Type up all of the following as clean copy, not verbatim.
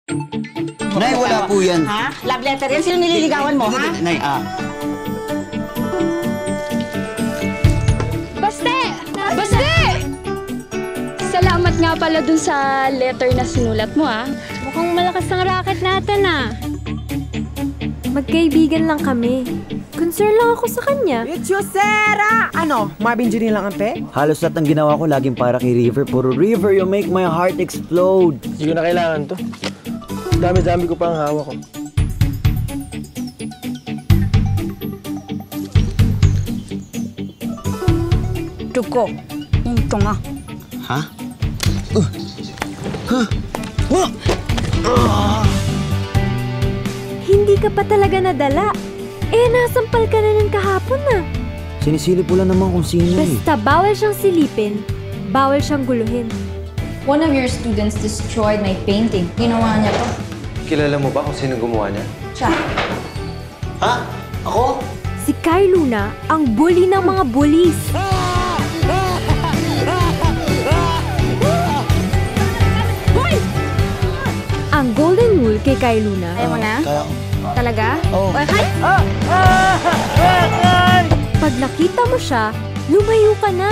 Nay, wala po yan. Ha? Love letter yan? Sino nililigawan mo, ha? Nay, Baste! Baste! Salamat nga pala dun sa letter na sinulat mo, ah. Mukhang malakas ang racket natin, ah. Magkaibigan lang kami. Concern lang ako sa kanya. It's Yusera! Ano, Marvin Jr. lang ang pe? Halos lahat ng ginawa ko laging para kay River. Puro River, you make my heart explode. Hindi ko na kailangan to. Dami-dami ko pa ang hawak ko. Tuko. Ito nga. Ha? Hindi ka pa talaga nadala. Eh, nasampal ka na ng kahapon na. Sinisilip ko lang naman kung sino eh. Basta bawal siyang silipin. Bawal siyang guluhin. One of your students destroyed my painting. Ginawa niya to. Kilala mo ba kung sino gumawa niya? Siya. Ha? Ako? Si Kai Luna, ang bully ng mga bullies. Ang golden rule kay Kai Luna. Ayaw mo na? Kaya, Talaga? Oo. Ay! Pag nakita mo siya, lumayo ka na.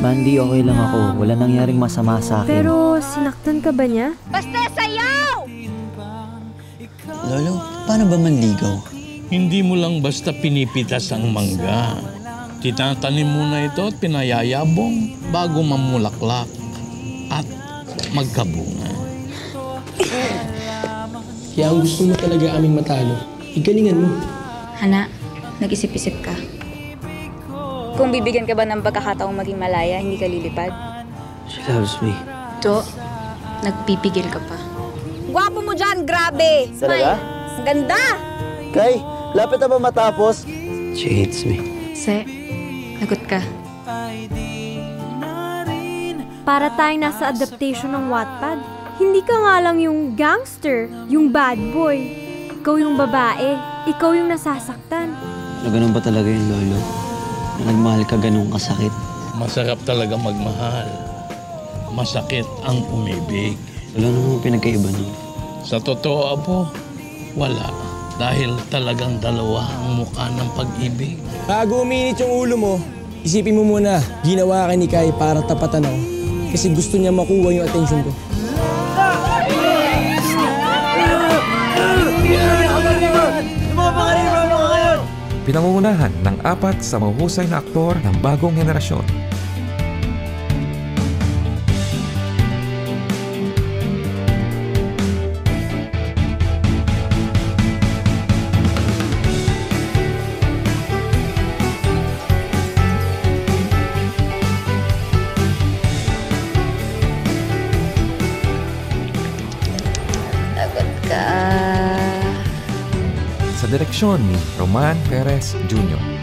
Mandy, okay lang ako. Wala nangyaring masama sa akin. Pero sinaktan ka ba niya? Baste, sayaw! Lolo, paano ba manligaw? Hindi mo lang basta pinipitas ang mangga. Tinatanim mo na ito at pinayayabong bago mamulaklak at magkabunga. Kaya ang gusto mo talaga aming matalo, igalingan mo. Hana, nag-isip-isip ka. Kung bibigyan ka ba ng pagkakataong maging malaya, hindi ka lilipad? She loves me. To, nagpipigil ka pa. Gwapo mo dyan, grabe! Talaga? Ang ganda! Kay, lapit na ba matapos? She hates me. Se, lagot ka. Para tayong nasa adaptation ng Wattpad. Hindi ka nga lang yung gangster, yung bad boy. Ikaw yung babae, ikaw yung nasasaktan. Na ganun ba talaga yun, Lolo? Na nagmahal ka ganun kasakit? Masarap talaga magmahal. Masakit ang umibig. Wala namang pinagkaiba nun. Sa totoo, Apo, wala. Dahil talagang dalawa ang mukha ng pag-ibig. Bago uminit yung ulo mo, isipin mo muna, ginawa ka ni Kai para tapatan ako. Kasi gusto niya makuha yung atensyon ko. Pinangungunahan ng 4 sa mahusay na aktor ng bagong henerasyon. Lagot ka. Sa direksyon ni Roman Perez Jr.